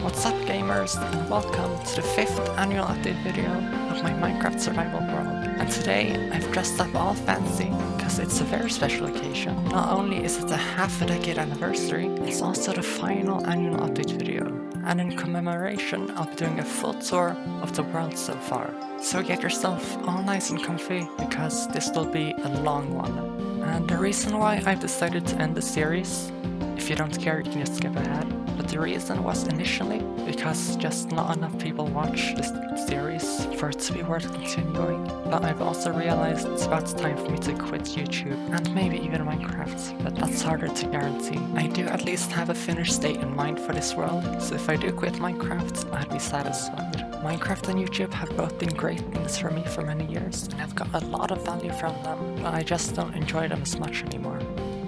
What's up gamers, and welcome to the 5th annual update video of my Minecraft survival world. And today I've dressed up all fancy because it's a very special occasion. Not only is it a half a decade anniversary, it's also the final annual update video. And in commemoration, I'll be doing a full tour of the world so far. So get yourself all nice and comfy because this will be a long one. And the reason why I've decided to end the series, if you don't care you can just skip ahead, but the reason was initially because just not enough people watch this series for it to be worth continuing. But I've also realized it's about time for me to quit YouTube and maybe even Minecraft, but that's harder to guarantee. I do at least have a finished state in mind for this world, so if I do quit Minecraft, I'd be satisfied. Minecraft and YouTube have both been great things for me for many years, and I've got a lot of value from them, but I just don't enjoy them as much anymore.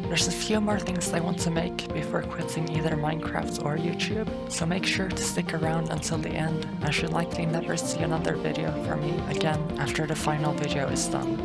There's a few more things I want to make before quitting either Minecraft or YouTube, so make sure to stick around until the end. I should likely never see another video from me again after the final video is done.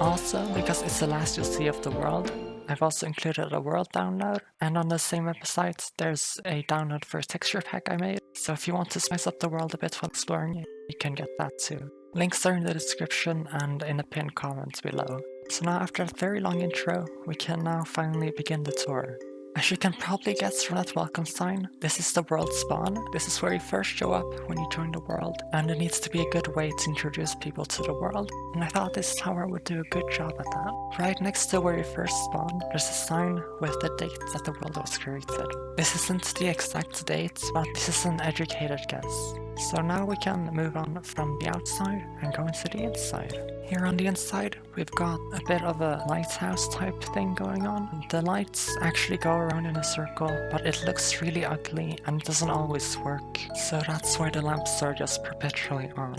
Also, because it's the last you'll see of the world, I've also included a world download, and on the same website there's a download for a texture pack I made, so if you want to spice up the world a bit while exploring it, you can get that too. Links are in the description and in the pinned comment below. So now after a very long intro, we can now finally begin the tour. As you can probably guess from that welcome sign, this is the world spawn. This is where you first show up when you join the world, and it needs to be a good way to introduce people to the world, and I thought this tower would do a good job at that. Right next to where you first spawn, there's a sign with the date that the world was created. This isn't the exact date, but this is an educated guess. So now we can move on from the outside and go into the inside. Here on the inside, we've got a bit of a lighthouse type thing going on. The lights actually go around in a circle, but it looks really ugly and doesn't always work. So that's why the lamps are just perpetually on.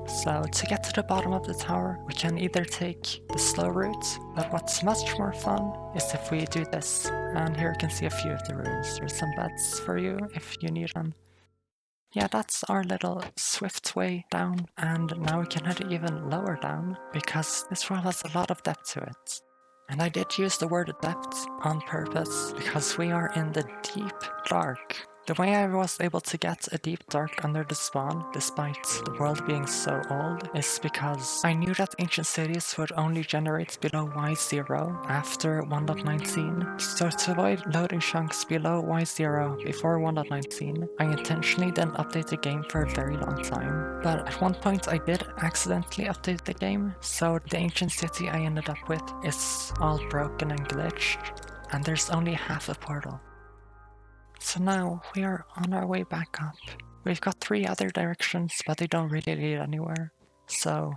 So to get to the bottom of the tower, we can either take the slow route, but what's much more fun is if we do this. And here you can see a few of the rooms. There's some beds for you if you need them. Yeah, that's our little swift way down, and now we can head even lower down, because this world has a lot of depth to it. And I did use the word depth on purpose, because we are in the deep dark. The way I was able to get a deep dark under the spawn, despite the world being so old, is because I knew that ancient cities would only generate below Y0 after 1.19, so to avoid loading chunks below Y0 before 1.19, I intentionally didn't update the game for a very long time. But at one point I did accidentally update the game, so the ancient city I ended up with is all broken and glitched, and there's only half a portal. So now we are on our way back up. We've got 3 other directions, but they don't really lead anywhere. So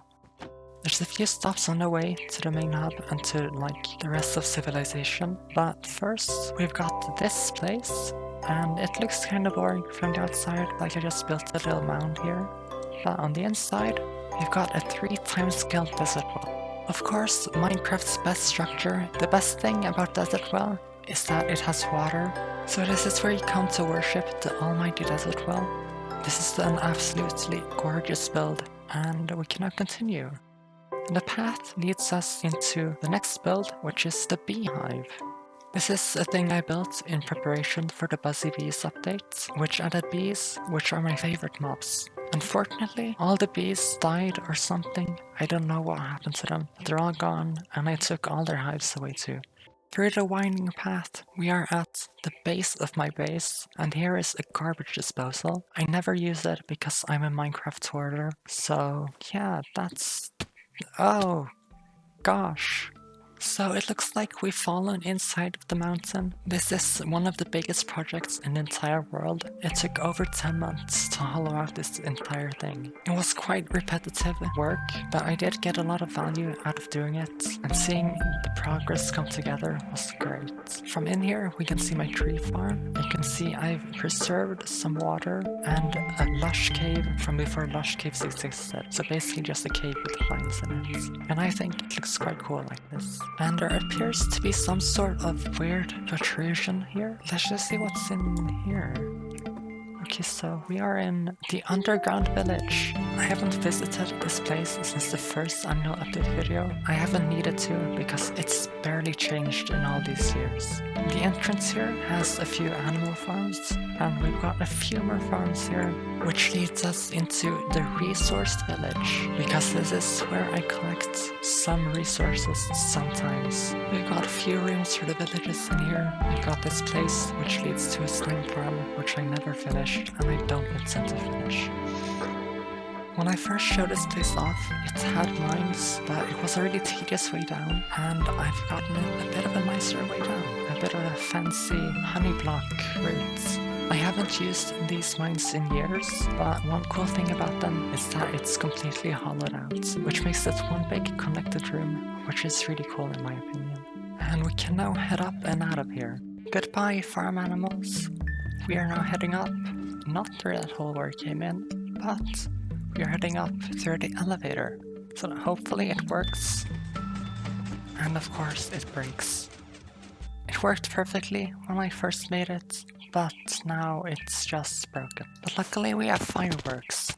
there's a few stops on the way to the main hub and to like the rest of civilization. But first we've got this place, and it looks kind of boring from the outside, like I just built a little mound here. But on the inside, we've got a 3x scale desert well. Of course, Minecraft's best structure, the best thing about desert well is that it has water. So this is where you come to worship the almighty desert well. This is an absolutely gorgeous build, and we can now continue. The path leads us into the next build, which is the beehive. This is a thing I built in preparation for the Buzzy Bees update, which added bees, which are my favorite mobs. Unfortunately, all the bees died or something. I don't know what happened to them. They're all gone, and I took all their hives away too. Through the winding path, we are at the base of my base, and here is a garbage disposal. I never use it because I'm a Minecraft hoarder, so yeah, that's... oh, gosh. So it looks like we've fallen inside of the mountain. This is one of the biggest projects in the entire world. It took over 10 months to hollow out this entire thing. It was quite repetitive work, but I did get a lot of value out of doing it, and seeing the progress come together was great. From in here, we can see my tree farm. You can see I've preserved some water and a lush cave from before lush caves existed. So basically just a cave with vines in it. And I think it looks quite cool like this. And there appears to be some sort of weird protrusion here. Let's just see what's in here. Okay, so we are in the underground village. I haven't visited this place since the first annual update video. I haven't needed to because it's barely changed in all these years. The entrance here has a few animal farms, and we've got a few more farms here, which leads us into the resource village, because this is where I collect some resources sometimes. We've got a few rooms for the villagers in here. We've got this place which leads to a slime farm, which I never finished and I don't intend to finish. When I first showed this place off, it had mines, but it was a really tedious way down, and I've gotten it a bit of a nicer way down, a bit of a fancy honey block route. I haven't used these mines in years, but one cool thing about them is that it's completely hollowed out, which makes it one big connected room, which is really cool in my opinion. And we can now head up and out of here. Goodbye, farm animals. We are now heading up, not through that hole where we came in, but we are heading up through the elevator, so hopefully it works. And of course it breaks. It worked perfectly when I first made it, but now it's just broken. But luckily we have fireworks.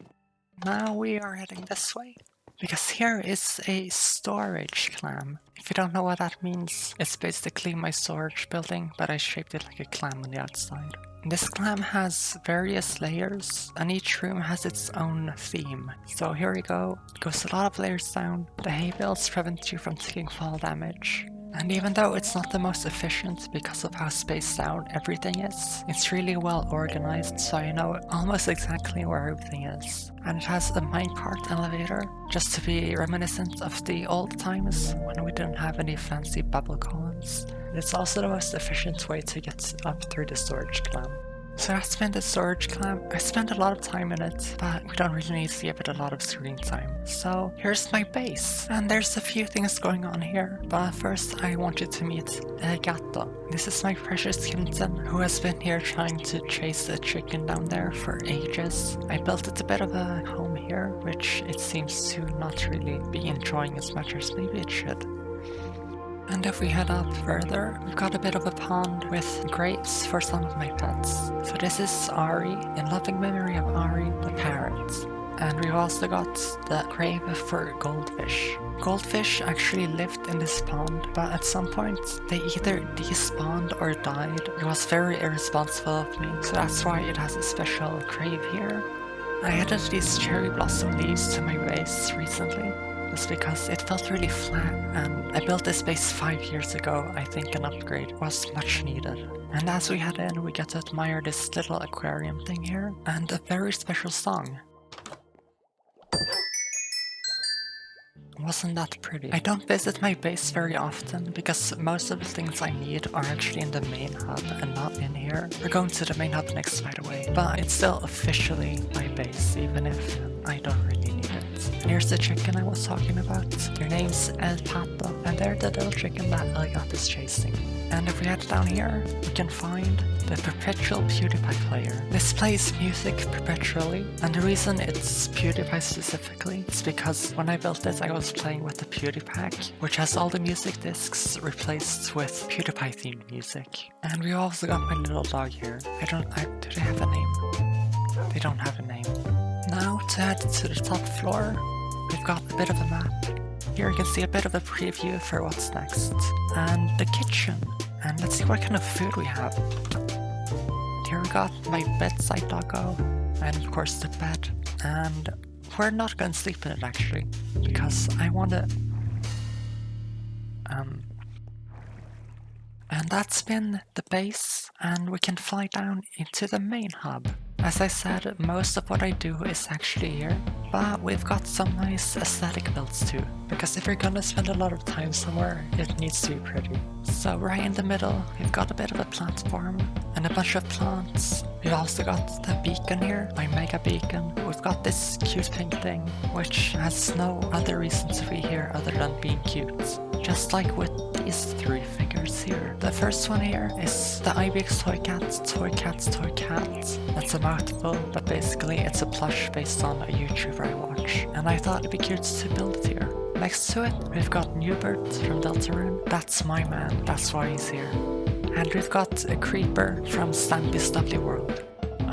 Now we are heading this way, because here is a storage clam. If you don't know what that means, it's basically my storage building, but I shaped it like a clam on the outside. This clam has various layers, and each room has its own theme. So here we go, it goes a lot of layers down. The hay bales prevent you from taking fall damage. And even though it's not the most efficient because of how spaced out everything is, it's really well organized, so I know almost exactly where everything is. And it has a minecart elevator, just to be reminiscent of the old times when we didn't have any fancy bubble columns. It's also the most efficient way to get up through the storage clam. So that's been the storage clam. I spent a lot of time in it, but we don't really need to give it a lot of screen time. So here's my base, and there's a few things going on here, but first I want you to meet Gato. This is my precious kitten, who has been here trying to chase a chicken down there for ages. I built it a bit of a home here, which it seems to not really be enjoying as much as maybe it should. And if we head up further, we've got a bit of a pond with grapes for some of my pets. So this is Ari, in loving memory of Ari the parrot. And we've also got the grave for goldfish. Goldfish actually lived in this pond, but at some point they either despawned or died. It was very irresponsible of me, so that's why it has a special grave here. I added these cherry blossom leaves to my base recently, just because it felt really flat, and I built this base 5 years ago. I think an upgrade was much needed. And as we head in, we get to admire this little aquarium thing here, and a very special song. Wasn't that pretty? I don't visit my base very often because most of the things I need are actually in the main hub and not in here. We're going to the main hub next, by the way, but it's still officially my base, even if I don't really need it. Here's the chicken I was talking about. Their name's El Pato, and they're the little chicken that Elgat is chasing. And if we head down here, we can find the perpetual PewDiePie player. This plays music perpetually, and the reason it's PewDiePie specifically is because when I built it, I was playing with the PewDiePie, which has all the music discs replaced with PewDiePie themed music. And we also got my little dog here. Do they have a name? They don't have a name. Now to head to the top floor, we've got a bit of a map. Here you can see a bit of a preview for what's next. And the kitchen. And let's see what kind of food we have. Here we got my bedside doggo, and of course the bed. And we're not going to sleep in it actually, because I want to... And that's been the base, and we can fly down into the main hub. As I said, most of what I do is actually here, but we've got some nice aesthetic builds too, because if you're gonna spend a lot of time somewhere, it needs to be pretty. So right in the middle, we've got a bit of a plant farm, and a bunch of plants. We've also got the beacon here, my mega beacon. We've got this cute pink thing, which has no other reason to be here other than being cute. Just like with these three figures here. The first one here is the IBX Toy Cat, Toy Cat, Toy Cat. That's a mouthful, but basically it's a plush based on a YouTuber I watch, and I thought it'd be cute to build it here. Next to it, we've got Newbert from Deltarune. That's my man, that's why he's here. And we've got a creeper from Stampy's Lovely World.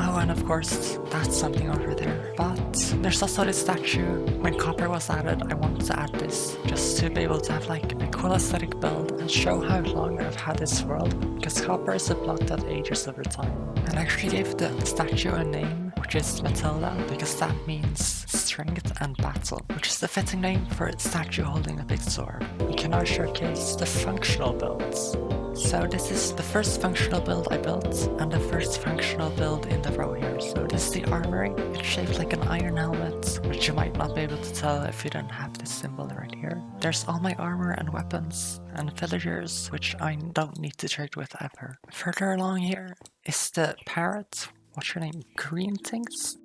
Oh, and of course, that's something over there. But there's also this statue. When copper was added, I wanted to add this just to be able to have like a cool aesthetic build and show how long I've had this world, because copper is a block that ages over time. And I actually gave the statue a name, which is Matilda, because that means strength and battle, which is the fitting name for a statue holding a big sword. We can now showcase the functional builds. So this is the first functional build I built, and the first functional build in the row here. So this is the armory. It's shaped like an iron helmet, which you might not be able to tell if you don't have this symbol right here. There's all my armor and weapons, and villagers, which I don't need to trade with ever. Further along here is the parrot. What's your name? Green Things?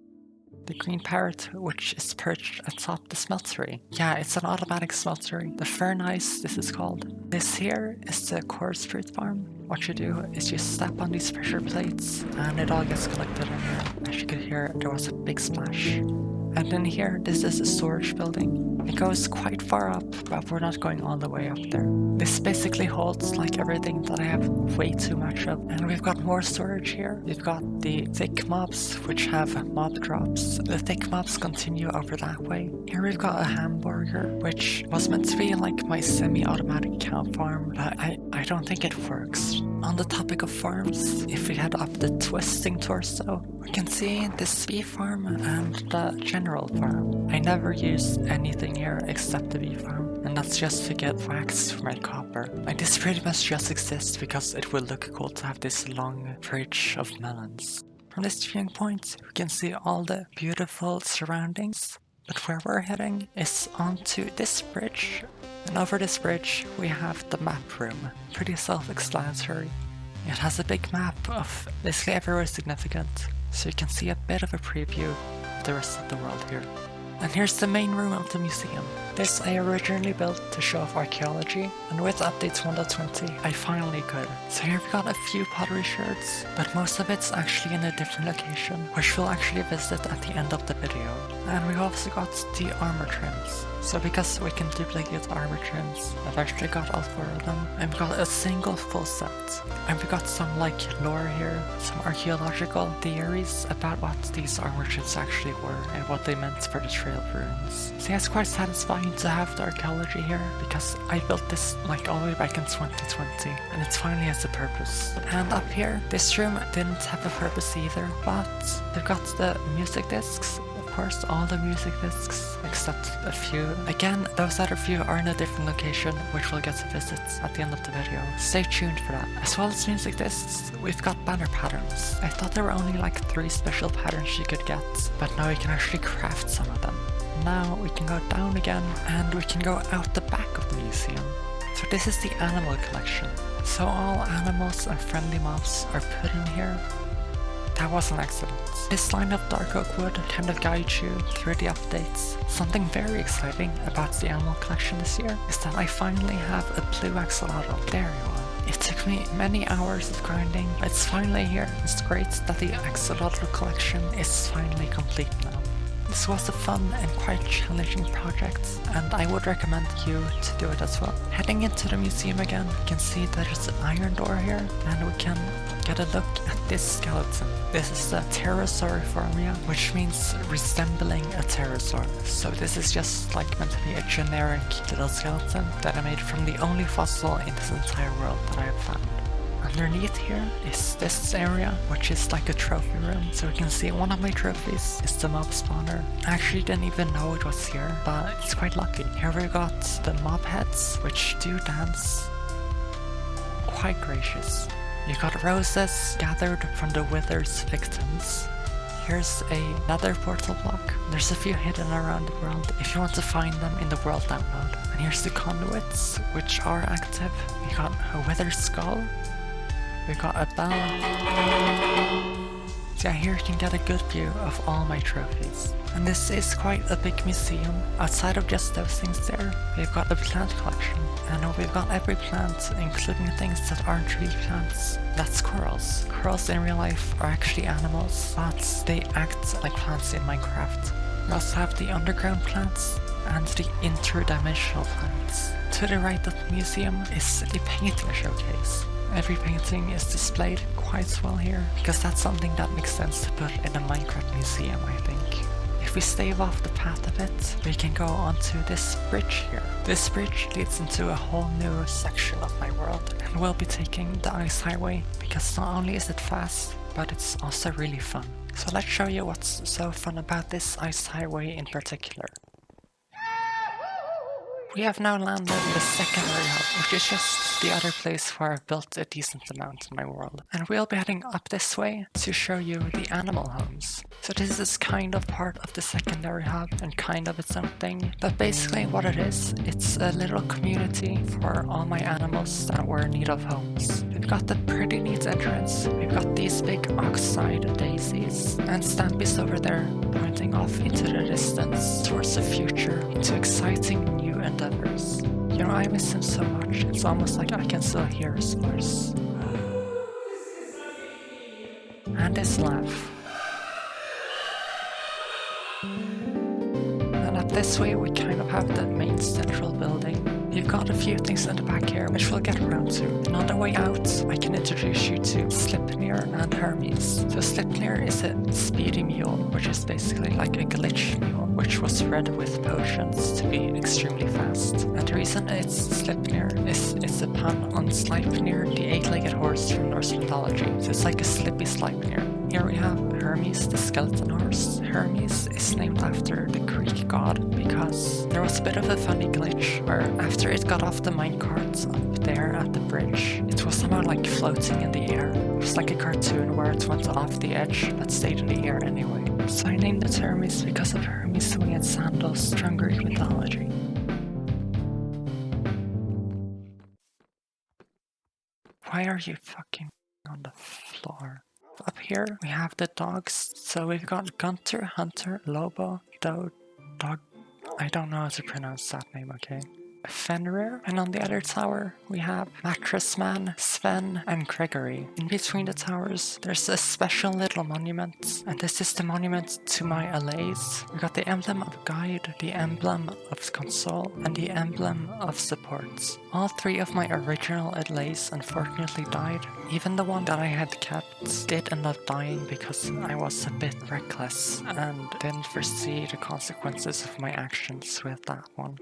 The green parrot, which is perched atop the smeltery. Yeah, it's an automatic smeltery. The furnace, this is called. This here is the coarse fruit farm. What you do is you step on these pressure plates and it all gets collected in here. As you could hear, there was a big splash. And in here, this is a storage building. It goes quite far up, but we're not going all the way up there. This basically holds like everything that I have way too much of. And we've got more storage here. We've got the thick mobs, which have mob drops. The thick mobs continue over that way. Here we've got a hamburger, which was meant to be like my semi-automatic cow farm, but I don't think it works. On the topic of farms, if we head up the twisting torso, we can see this bee farm and the general farm. I never use anything here except the bee farm, and that's just to get wax for my copper. And this pretty much just exists because it will look cool to have this long fridge of melons. From this viewing point, we can see all the beautiful surroundings, but where we're heading is onto this bridge. And over this bridge, we have the map room. Pretty self-explanatory. It has a big map of basically everywhere significant, so you can see a bit of a preview of the rest of the world here. And here's the main room of the museum. This I originally built to show off archaeology, and with updates 1.20 I finally could. So here we've got a few pottery shards, but most of it's actually in a different location, which we'll actually visit at the end of the video. And we've also got the armor trims. So because we can duplicate armor trims, I've actually got all 4 of them, and we got a single full set. And we got some like lore here, some archaeological theories about what these armor trims actually were and what they meant for the Trail of Ruins. So yeah, it's quite satisfying to have the archaeology here, because I built this like all the way back in 2020, and it finally has a purpose. And up here, this room didn't have a purpose either, but they've got the music discs. Of course, all the music discs except a few. Again, those other few are in a different location, which we'll get to visit at the end of the video. Stay tuned for that. As well as music discs, we've got banner patterns. I thought there were only like 3 special patterns you could get, but now you can actually craft some of them. Now we can go down again, and we can go out the back of the museum. So this is the animal collection. So all animals and friendly mobs are put in here. That was an accident. This line of dark oak wood kind of guides you through the updates. Something very exciting about the animal collection this year is that I finally have a blue axolotl. There you are. It took me many hours of grinding, but it's finally here. It's great that the axolotl collection is finally complete now. This was a fun and quite challenging project, and I would recommend you to do it as well. Heading into the museum again, you can see there's an iron door here, and we can get a look at this skeleton. This is the Pterosauriformia, which means resembling a pterosaur. So this is just like meant to be a generic little skeleton that I made from the only fossil in this entire world that I have found. Underneath here is this area, which is like a trophy room. So we can see one of my trophies is the mob spawner. I actually didn't even know it was here, but it's quite lucky. Here we got the mob heads, which do dance. Quite gracious. You got roses gathered from the Wither's victims. Here's another portal block. There's a few hidden around the world if you want to find them in the world download. And here's the conduits, which are active. We got a Wither's skull. We got a bell. So yeah, here you can get a good view of all my trophies. And this is quite a big museum. Outside of just those things there, we've got a plant collection. And we've got every plant, including things that aren't really plants. That's squirrels. Squirrels in real life are actually animals, but they act like plants in Minecraft. We also have the underground plants and the interdimensional plants. To the right of the museum is the painting showcase. Every painting is displayed quite quite well here, because that's something that makes sense to put in a Minecraft museum, I think. If we stave off the path a bit, we can go onto this bridge here. This bridge leads into a whole new section of my world, and we'll be taking the ice highway, because not only is it fast, but it's also really fun. So let's show you what's so fun about this ice highway in particular. We have now landed in the secondary hub, which is just the other place where I've built a decent amount in my world. And we'll be heading up this way to show you the animal homes. So this is kind of part of the secondary hub and kind of its own thing. But basically what it is, it's a little community for all my animals that were in need of homes. We've got the pretty neat entrance, we've got these big oxide daisies, and Stampy's over there pointing off into the distance towards the future, into exciting new endeavors. You know, I miss him so much, it's almost like I can still hear his voice. And his laugh. And up this way we kind of have the main central building. You've got a few things in the back here, which we'll get around to. And on the way out, I can introduce you to Sleipnir and Hermes. So Sleipnir is a speedy mule, which is basically like a glitch mule, which was bred with potions to be extremely fast. And the reason it's Sleipnir is it's a pun on Sleipnir, the eight-legged horse from Norse mythology. So it's like a slippy Sleipnir. Here we have Hermes, the skeleton horse. Hermes is named after the Greek god because there was a bit of a funny glitch where after it got off the minecart up there at the bridge, it was somehow like floating in the air. It was like a cartoon where it went off the edge but stayed in the air anyway. So I named it Hermes because of Hermes' winged sandals from Greek mythology. Why are you fucking on the floor? Up here we have the dogs, so we've got Gunter, Hunter, Lobo, Dog, I don't know how to pronounce that name, okay? Fenrir, and on the other tower we have Mattress Man, Sven, and Gregory. In between the towers there's a special little monument, and this is the monument to my allays. We got the emblem of guide, the emblem of console, and the emblem of support. All three of my original allays unfortunately died. Even the one that I had kept did end up dying because I was a bit reckless and didn't foresee the consequences of my actions with that one.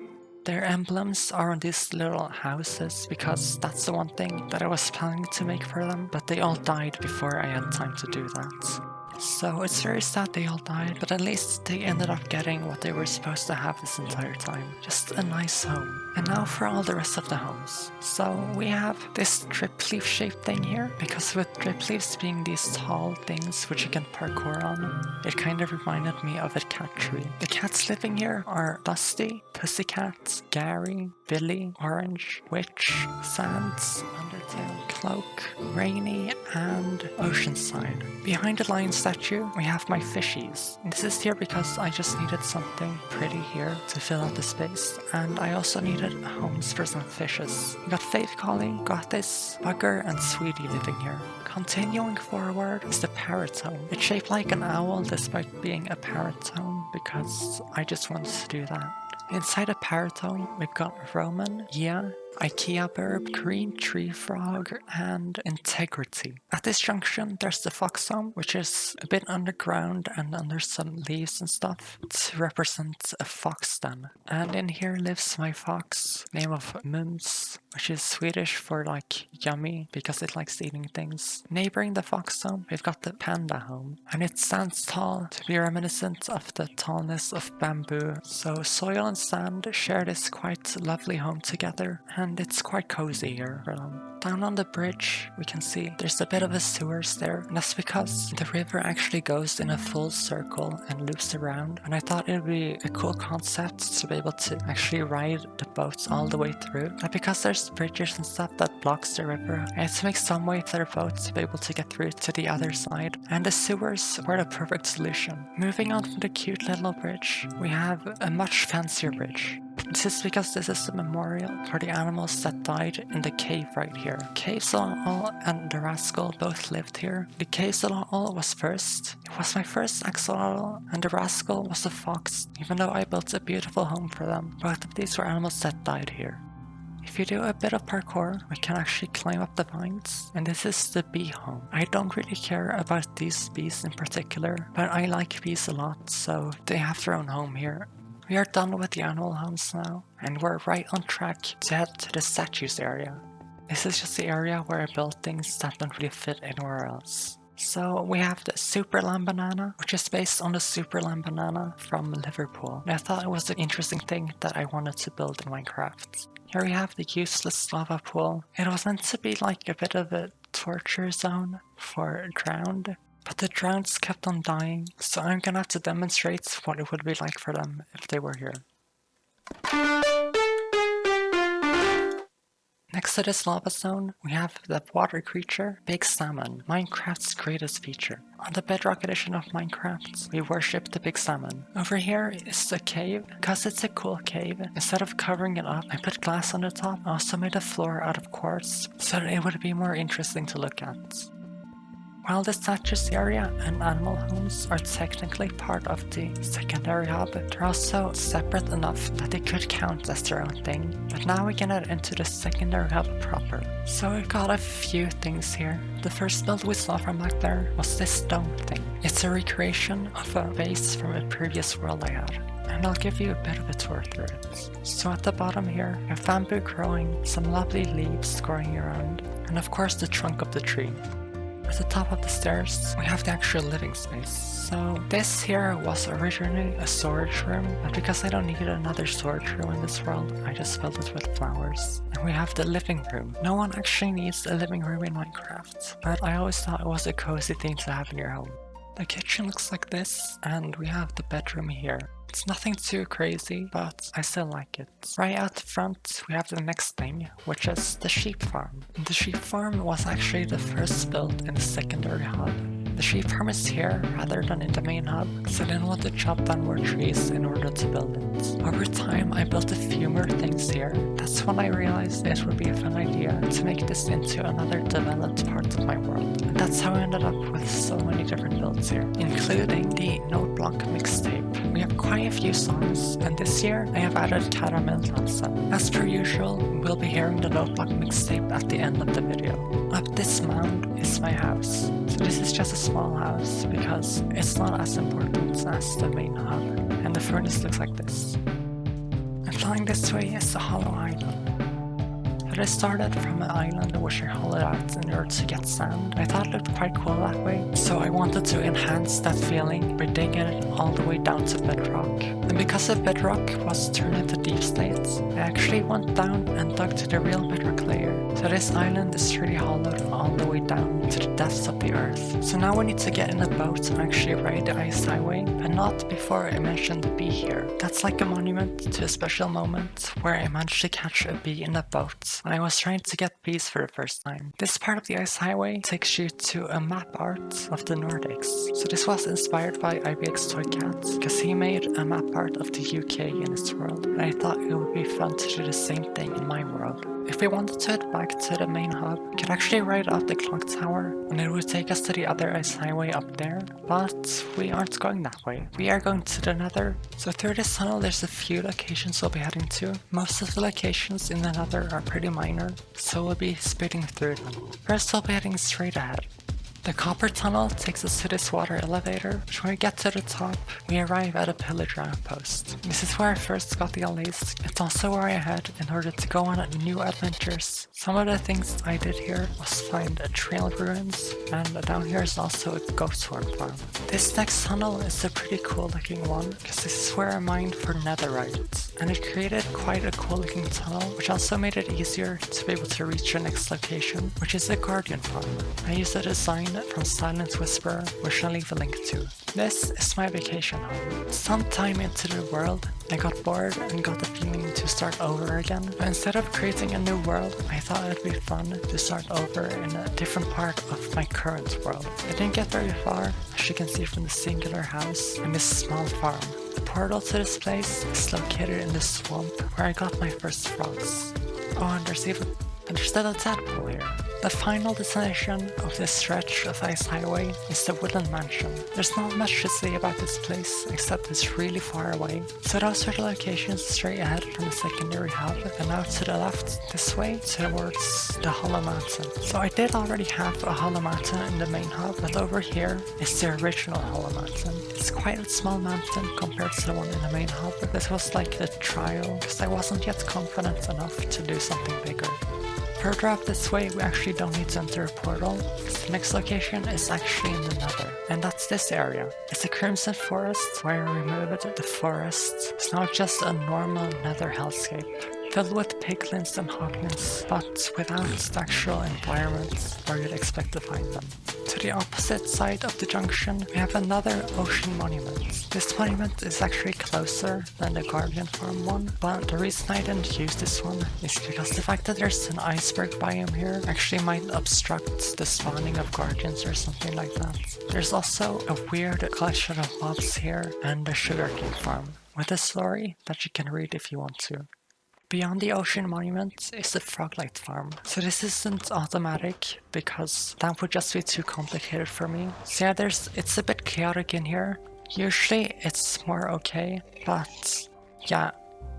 Their emblems are on these little houses because that's the one thing that I was planning to make for them, but they all died before I had time to do that. So it's very sad they all died, but at least they ended up getting what they were supposed to have this entire time. Just a nice home. And now for all the rest of the homes. So we have this drip leaf shaped thing here, because with drip leaves being these tall things which you can parkour on, it kind of reminded me of a cat tree. The cats living here are Dusty, Pussycat, Gary, Billy, Orange, Witch, Sands, Undertale, Cloak, Rainy, and Oceanside. Behind the lion statue, we have my fishies. And this is here because I just needed something pretty here to fill out the space, and I also needed homes for some fishes. We got Faith Collie, Gothis, Bugger, and Sweetie living here. Continuing forward is the parrot home. It's shaped like an owl despite being a parrot home because I just wanted to do that. Inside a parrot home, we've got Roman, Yea, IKEA Burb, Green Tree Frog, and Integrity. At this junction, there's the fox home, which is a bit underground and under some leaves and stuff to represent a fox den. And in here lives my fox, name of Mums, which is Swedish for like yummy because it likes eating things. Neighboring the fox home, we've got the panda home, and it stands tall to be reminiscent of the tallness of bamboo. So soil and sand share this quite lovely home together, and it's quite cozy here for them. Down on the bridge, we can see there's a bit of a sewers there, and that's because the river actually goes in a full circle and loops around, and I thought it would be a cool concept to be able to actually ride the boats all the way through. And because there's bridges and stuff that blocks the river, I had to make some way for the boats to be able to get through to the other side, and the sewers were the perfect solution. Moving on from the cute little bridge, we have a much fancier bridge. This is because this is a memorial for the animals that died in the cave right here. Cavesalal and the Rascal both lived here. The Cavesalal was first. It was my first axolotl, and the Rascal was a fox, even though I built a beautiful home for them. Both of these were animals that died here. If you do a bit of parkour, we can actually climb up the vines, and this is the bee home. I don't really care about these bees in particular, but I like bees a lot, so they have their own home here. We are done with the animal homes now, and we're right on track to head to the statues area. This is just the area where I built things that don't really fit anywhere else. So we have the Super Lamb Banana, which is based on the Super Lamb Banana from Liverpool. And I thought it was an interesting thing that I wanted to build in Minecraft. Here we have the useless lava pool. It was meant to be like a bit of a torture zone for drowned, but the drowns kept on dying, so I'm gonna have to demonstrate what it would be like for them if they were here. Next to this lava zone, we have the water creature, Big Salmon, Minecraft's greatest feature. On the Bedrock edition of Minecraft, we worship the Big Salmon. Over here is the cave. Because it's a cool cave, instead of covering it up, I put glass on the top. I also made a floor out of quartz, so that it would be more interesting to look at. While the statues area and animal homes are technically part of the secondary hub, they're also separate enough that they could count as their own thing. But now we can head into the secondary hub proper. So we've got a few things here. The first build we saw from back there was this stone thing. It's a recreation of a base from a previous world I had, and I'll give you a bit of a tour through it. So at the bottom here, we have bamboo growing, some lovely leaves growing around, and of course the trunk of the tree. At the top of the stairs, we have the actual living space. So this here was originally a storage room, but because I don't need another storage room in this world, I just filled it with flowers. And we have the living room. No one actually needs a living room in Minecraft, but I always thought it was a cozy thing to have in your home. The kitchen looks like this, and we have the bedroom here. It's nothing too crazy, but I still like it. Right out the front, we have the next thing, which is the sheep farm. And the sheep farm was actually the first built in the secondary hub. The sheep farm is here rather than in the main hub, because I didn't want to chop down more trees in order to build it. Over time, I built a few more things here. That's when I realized it would be a fun idea to make this into another developed part of my world. And that's how I ended up with so many different builds here, including the Note Block Mixtape. We have quite a few songs, and this year I have added caramel danza. As per usual, we'll be hearing the Note Block Mixtape at the end of the video. Up this mound is my house. So this is just a small house because it's not as important as the main hub, and the furnace looks like this. And flying this way is the hollow island. But I started from an island which I hollowed out in order to get sand. I thought it looked quite cool that way, so I wanted to enhance that feeling by digging it all the way down to bedrock. And because the bedrock was turned into deep states, I actually went down and dug to the real bedrock layer. So this island is really hollowed all the way down to the depths of the earth. So now we need to get in a boat and actually ride the ice highway, but not before I mentioned the bee here. That's like a monument to a special moment where I managed to catch a bee in a boat when I was trying to get bees for the first time. This part of the ice highway takes you to a map art of the Nordics. So this was inspired by IBX Toycat, because he made a map art of the UK in his world, and I thought it would be fun to do the same thing in my world. If we wanted to head back to the main hub, we could actually ride out the clock tower, and it would take us to the other ice highway up there, but we aren't going that way. We are going to the nether. So through this tunnel there's a few locations we'll be heading to. Most of the locations in the nether are pretty minor, so we'll be speeding through them. First we'll be heading straight ahead. The copper tunnel takes us to this water elevator, which when we get to the top, we arrive at a pillager outpost. This is where I first got the LAs. It's also where I head in order to go on new adventures. Some of the things I did here was find a trail ruins, and down here is also a goat horn farm. This next tunnel is a pretty cool looking one, because this is where I mined for netherite. And it created quite a cool looking tunnel, which also made it easier to be able to reach your next location, which is a guardian farm. I used a design from Silent Whisperer, which I'll leave a link to. This is my vacation home. Sometime into the world, I got bored and got the feeling to start over again. But instead of creating a new world, I thought it'd be fun to start over in a different part of my current world. I didn't get very far, as you can see from the singular house and this small farm. The portal to this place is located in the swamp where I got my first frogs. Oh, and there's still a tadpole here. The final destination of this stretch of ice highway is the Wooden Mansion. There's not much to say about this place except it's really far away. So those are the locations straight ahead from the secondary hub, and now to the left this way towards the Hollow Mountain. So I did already have a Hollow Mountain in the main hub, but over here is the original Hollow Mountain. It's quite a small mountain compared to the one in the main hub. This was like the trial because I wasn't yet confident enough to do something bigger. Further up this way, we actually don't need to enter a portal, because the next location is actually in the Nether, and that's this area. It's a Crimson Forest, where I removed the forest. It's now just a normal Nether hellscape, filled with piglins and hoglins, but without the actual environment where you'd expect to find them. To the opposite side of the junction, we have another ocean monument. This monument is actually closer than the Guardian Farm one, but the reason I didn't use this one is because the fact that there's an iceberg biome here actually might obstruct the spawning of Guardians or something like that. There's also a weird collection of mobs here and a sugarcane farm, with a story that you can read if you want to. Beyond the ocean monument is the Froglight farm. So this isn't automatic because that would just be too complicated for me. So yeah, it's a bit chaotic in here. Usually it's more okay, but yeah,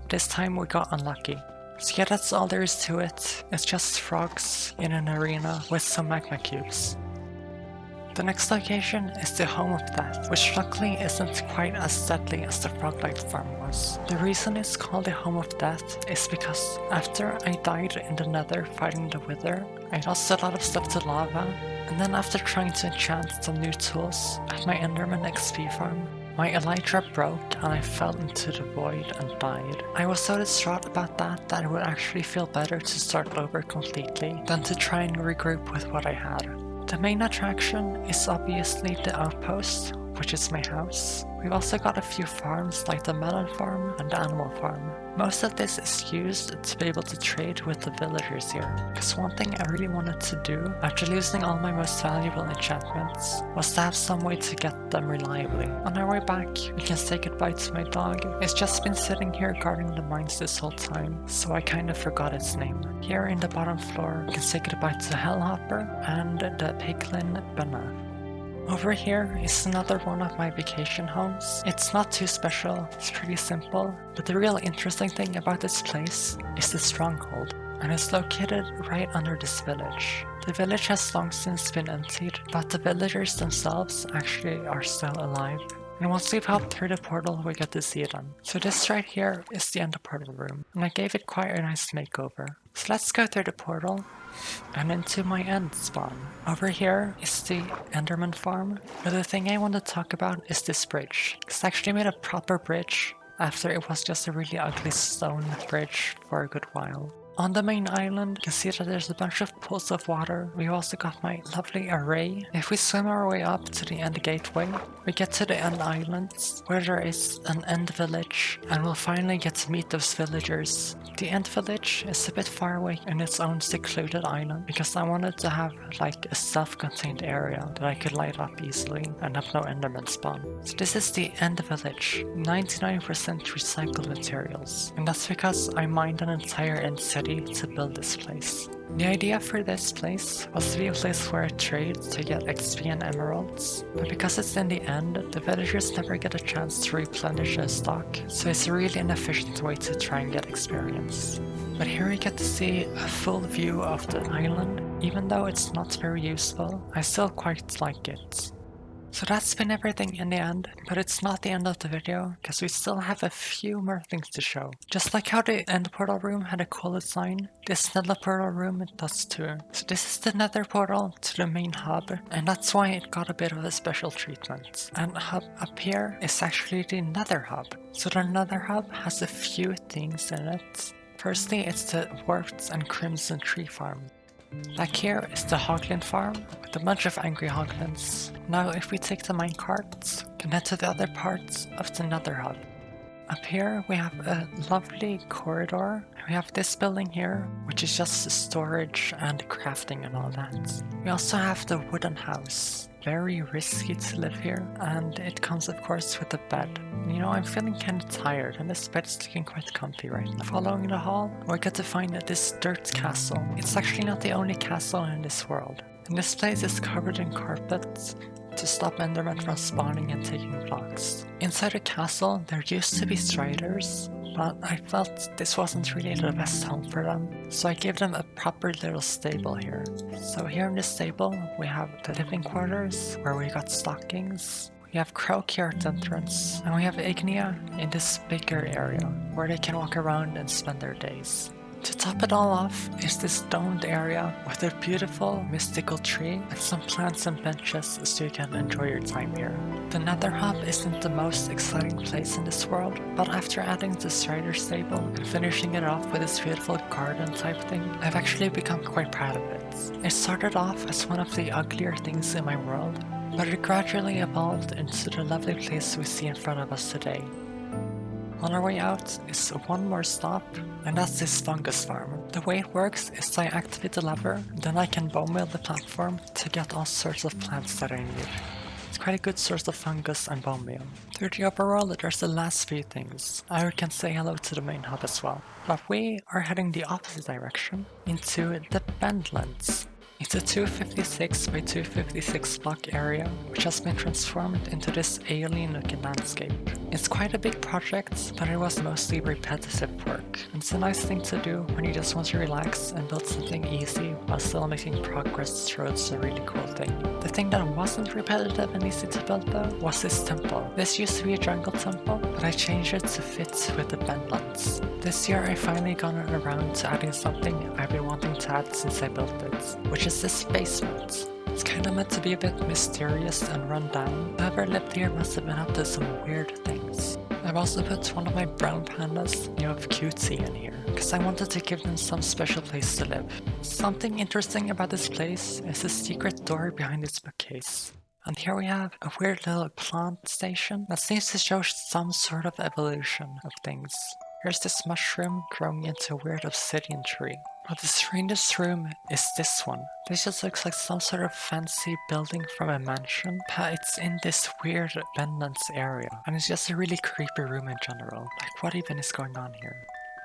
this time we got unlucky. So yeah, that's all there is to it. It's just frogs in an arena with some magma cubes. The next location is the Home of Death, which luckily isn't quite as deadly as the Froglight farm was. The reason it's called the Home of Death is because after I died in the Nether fighting the Wither, I lost a lot of stuff to lava, and then after trying to enchant some new tools at my Enderman XP farm, my elytra broke and I fell into the void and died. I was so distraught about that it would actually feel better to start over completely than to try and regroup with what I had. The main attraction is obviously the outpost, which is my house. We've also got a few farms like the melon farm and the animal farm. Most of this is used to be able to trade with the villagers here, because one thing I really wanted to do after losing all my most valuable enchantments was to have some way to get them reliably. On our way back, we can say goodbye to my dog. It's just been sitting here guarding the mines this whole time, so I kind of forgot its name. Here in the bottom floor, we can say goodbye to Hellhopper and the piglin Banna. Over here is another one of my vacation homes. It's not too special, it's pretty simple, but the real interesting thing about this place is the stronghold, and it's located right under this village. The village has long since been emptied, but the villagers themselves actually are still alive. And once we've hopped through the portal, we get to see them. So this right here is the end portal room, and I gave it quite a nice makeover. So let's go through the portal and into my end spawn. Over here is the Enderman farm, but the thing I want to talk about is this bridge. It's actually made a proper bridge after it was just a really ugly stone bridge for a good while. On the main island, you can see that there's a bunch of pools of water. We've also got my lovely array. If we swim our way up to the end gateway, we get to the end islands, where there is an end village, and we'll finally get to meet those villagers. The end village is a bit far away in its own secluded island, because I wanted to have like a self-contained area that I could light up easily and have no enderman spawn. So this is the end village, 99% recycled materials, and that's because I mined an entire end city to build this place. The idea for this place was to be a place where I trade to get XP and emeralds, but because it's in the end, the villagers never get a chance to replenish their stock, so it's a really inefficient way to try and get experience. But here we get to see a full view of the island. Even though it's not very useful, I still quite like it. So that's been everything in the end, but it's not the end of the video, because we still have a few more things to show. Just like how the end portal room had a cool design, this nether portal room does too. So this is the nether portal to the main hub, and that's why it got a bit of a special treatment. And hub up here is actually the nether hub. So the nether hub has a few things in it. Firstly, it's the warped and crimson tree farm. Back here is the hoglin farm with a bunch of angry hoglins. Now if we take the minecart, we can head to the other parts of the nether hub. Up here we have a lovely corridor. We have this building here, which is just storage and crafting and all that. We also have the wooden house. very risky to live here, and it comes of course with a bed. You know, I'm feeling kind of tired and this bed is looking quite comfy right now. Following the hall, we get to find this dirt castle. It's actually not the only castle in this world. And this place is covered in carpets to stop Endermen from spawning and taking blocks. Inside the castle, there used to be striders, but I felt this wasn't really the best home for them, so I gave them a proper little stable here. So here in this stable, we have the living quarters, where we got stockings. We have Croak here at the entrance, and we have Ignia in this bigger area, where they can walk around and spend their days. To top it all off is this domed area with a beautiful mystical tree and some plants and benches so you can enjoy your time here. The Nether Hub isn't the most exciting place in this world, but after adding the Strider stable and finishing it off with this beautiful garden type thing, I've actually become quite proud of it. It started off as one of the uglier things in my world, but it gradually evolved into the lovely place we see in front of us today. On our way out is one more stop, and that's this fungus farm. The way it works is I activate the lever, then I can bone meal the platform to get all sorts of plants that I need. It's quite a good source of fungus and bone meal. Through the overworld, there's the last few things. I can say hello to the main hub as well. But we are heading the opposite direction, into the Bendlands. It's a 256 by 256 block area, which has been transformed into this alien-looking landscape. It's quite a big project, but it was mostly repetitive work. And it's a nice thing to do when you just want to relax and build something easy while still making progress towards a really cool thing. The thing that wasn't repetitive and easy to build though was this temple. This used to be a jungle temple, but I changed it to fit with the Bendlands. This year I finally got around to adding something I've been wanting to add since I built it, which is this basement. It's kinda meant to be a bit mysterious and run down. Whoever lived here must have been up to some weird things. I've also put one of my brown pandas, of Cutesy, in here, because I wanted to give them some special place to live. Something interesting about this place is the secret door behind this bookcase. And here we have a weird little plant station that seems to show some sort of evolution of things. Here's this mushroom growing into a weird obsidian tree. But the strangest room is this one. This just looks like some sort of fancy building from a mansion, but it's in this weird Bendlands area. And it's just a really creepy room in general. Like, what even is going on here?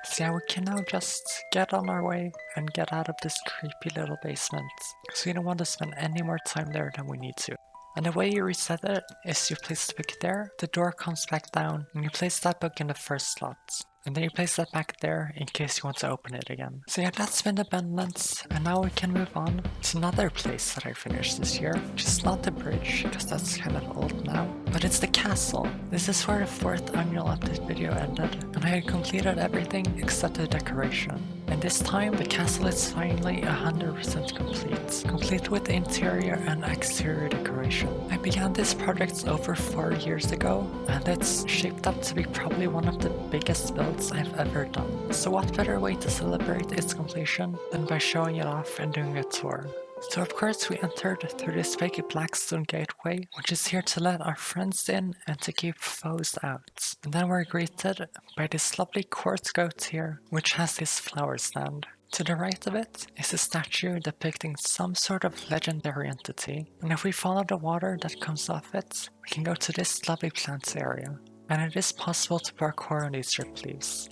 So yeah, we can now just get on our way and get out of this creepy little basement, because we don't want to spend any more time there than we need to. And the way you reset it is you place the book there, the door comes back down, and you place that book in the first slot. And then you place that back there in case you want to open it again. So yeah, that's been the Bendlands, and now we can move on to another place that I finished this year, which is not the bridge, because that's kind of old now, but it's the castle. This is where the 4th annual update video ended, and I had completed everything except the decoration. And this time, the castle is finally 100% complete with interior and exterior decoration. I began this project over 4 years ago, and it's shaped up to be probably one of the biggest builds I've ever done. So what better way to celebrate its completion than by showing it off and doing a tour? So of course we entered through this fake blackstone gateway, which is here to let our friends in and to keep foes out. And then we're greeted by this lovely quartz goat here, which has this flower stand. To the right of it is a statue depicting some sort of legendary entity, and if we follow the water that comes off it, we can go to this lovely plants area. And it is possible to parkour on these drip leaves.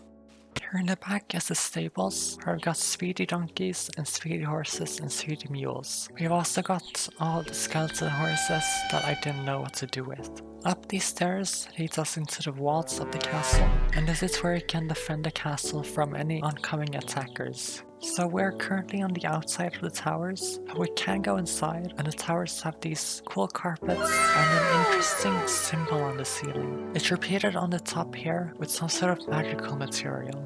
Here in the back is the stables, where we've got speedy donkeys and speedy horses and speedy mules. We've also got all the skeleton horses that I didn't know what to do with. Up these stairs leads us into the walls of the castle, and this is where you can defend the castle from any oncoming attackers. So we're currently on the outside of the towers, but we can go inside, and the towers have these cool carpets and an interesting symbol on the ceiling. It's repeated on the top here with some sort of magical material.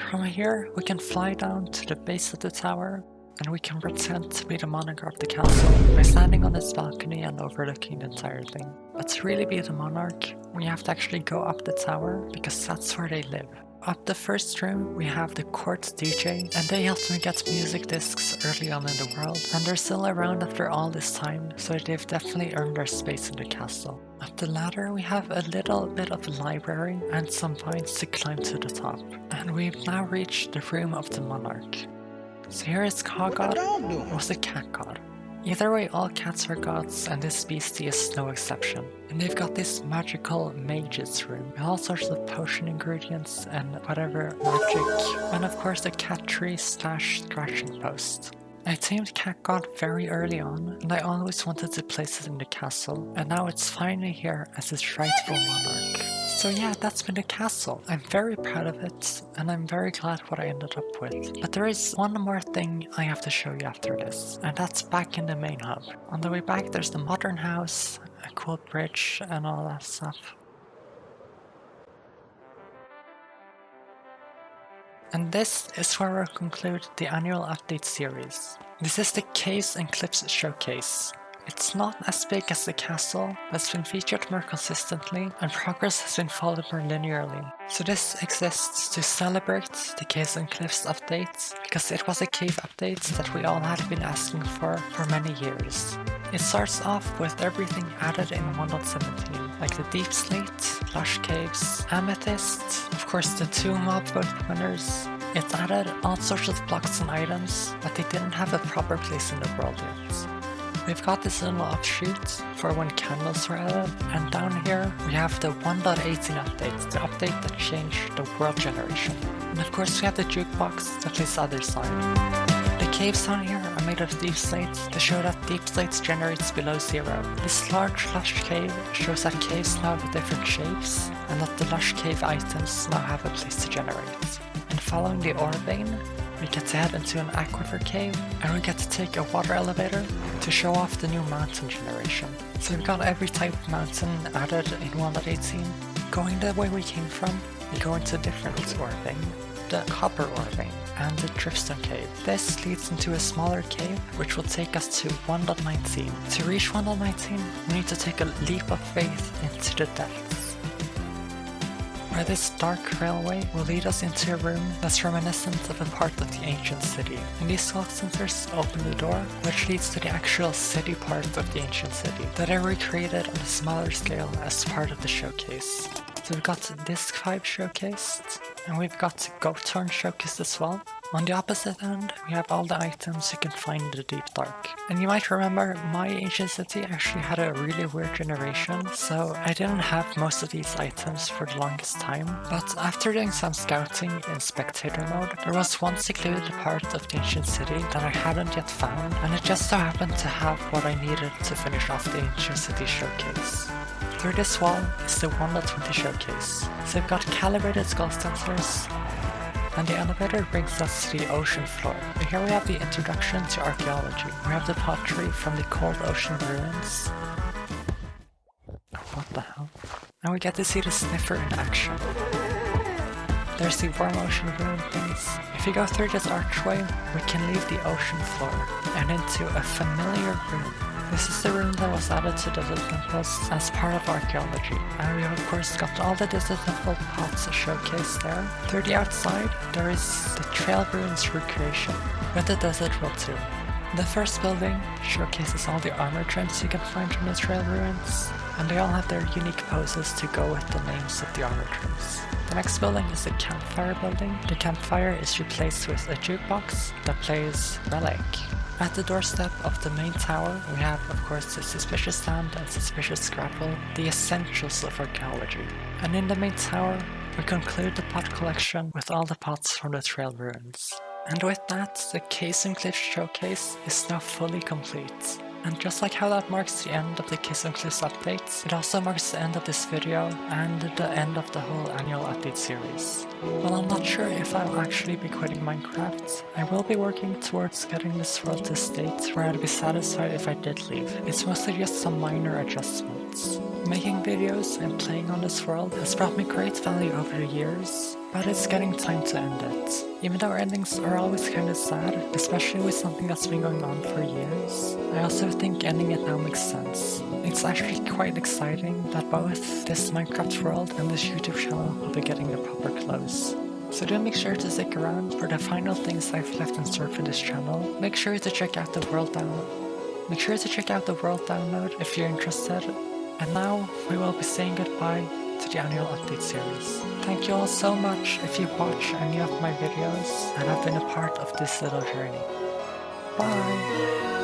From here, we can fly down to the base of the tower, and we can pretend to be the monarch of the castle by standing on this balcony and overlooking the entire thing. But to really be the monarch, we have to actually go up the tower, because that's where they live. Up the first room, we have the court DJ, and they helped me get music discs early on in the world, and they're still around after all this time, so they've definitely earned their space in the castle. Up the ladder, we have a little bit of a library and some vines to climb to the top, and we've now reached the room of the monarch. So here is Car God, it was a cat god. Either way, all cats are gods, and this beastie is no exception. And they've got this magical mage's room, with all sorts of potion ingredients and whatever magic, and of course a cat tree / scratching post. I tamed Cat God very early on, and I always wanted to place it in the castle, and now it's finally here as its rightful monarch. So yeah, that's been the castle. I'm very proud of it, and I'm very glad what I ended up with. But there is one more thing I have to show you after this, and that's back in the main hub. On the way back there's the modern house, a cool bridge, and all that stuff. And this is where we'll conclude the annual update series. This is the Caves and Cliffs showcase. It's not as big as the castle, but it's been featured more consistently and progress has been followed more linearly. So this exists to celebrate the Caves and Cliffs update, because it was a cave update that we all had been asking for many years. It starts off with everything added in 1.17, like the Deep Slate, Lush Caves, Amethyst, of course the 2 mob vote winners. It added all sorts of blocks and items, but they didn't have a proper place in the world yet. We've got this little offshoot for when candles were added, and down here we have the 1.18 update, the update that changed the world generation. And of course we have the jukebox that plays the other side. The caves down here are made of deep slates to show that deep slates generates below 0. This large lush cave shows that caves now have different shapes, and that the lush cave items now have a place to generate. And following the ore vein, we get to head into an aquifer cave, and we get to take a water elevator to show off the new mountain generation. So we've got every type of mountain added in 1.18. Going the way we came from, we go into a different ore vein, the copper ore vein, and the dripstone cave. This leads into a smaller cave, which will take us to 1.19. To reach 1.19, we need to take a leap of faith into the depths, where this dark railway will lead us into a room that's reminiscent of a part of the ancient city. And these sculk sensors open the door, which leads to the actual city part of the ancient city that I recreated on a smaller scale as part of the showcase. So we've got Disc 5 showcased, and we've got Goat Horn showcased as well. On the opposite end, we have all the items you can find in the Deep Dark. And you might remember my ancient city actually had a really weird generation, so I didn't have most of these items for the longest time. But after doing some scouting in spectator mode, there was one secluded part of the ancient city that I hadn't yet found, and it just so happened to have what I needed to finish off the ancient city showcase. Through this wall is the 1.20 showcase. So we've got calibrated skull sensors, and the elevator brings us to the ocean floor. And here we have the introduction to archaeology. We have the pottery from the cold ocean ruins. What the hell? And we get to see the sniffer in action. There's the warm ocean ruin things. If you go through this archway, we can leave the ocean floor and into a familiar room. This is the room that was added to Desert Temples as part of archaeology, and we have of course got all the Desert Temple pots showcased there. Through the outside, there is the Trail Ruins recreation with the Desert World 2. The first building showcases all the armor trims you can find from the Trail Ruins, and they all have their unique poses to go with the names of the armor trims. The next building is the Campfire building. The campfire is replaced with a jukebox that plays Relic. At the doorstep of the main tower, we have of course the Suspicious Sand and Suspicious Scrapple, the essentials of archaeology. And in the main tower, we conclude the pot collection with all the pots from the Trail Ruins. And with that, the Case and Cliff showcase is now fully complete. And just like how that marks the end of the Case and Cliffs updates, it also marks the end of this video and the end of the whole annual update series. While I'm not sure if I'll actually be quitting Minecraft, I will be working towards getting this world to a state where I'd be satisfied if I did leave. It's mostly just some minor adjustments. Making videos and playing on this world has brought me great value over the years, but it's getting time to end it. Even though endings are always kinda sad, especially with something that's been going on for years, I also think ending it now makes sense. It's actually quite exciting that both this Minecraft world and this YouTube channel will be getting a proper close. So do make sure to stick around for the final things I've left in store for this channel. Make sure to check out the world download if you're interested. And now we will be saying goodbye to the annual update series. Thank you all so much if you watch any of my videos and have been a part of this little journey. Bye!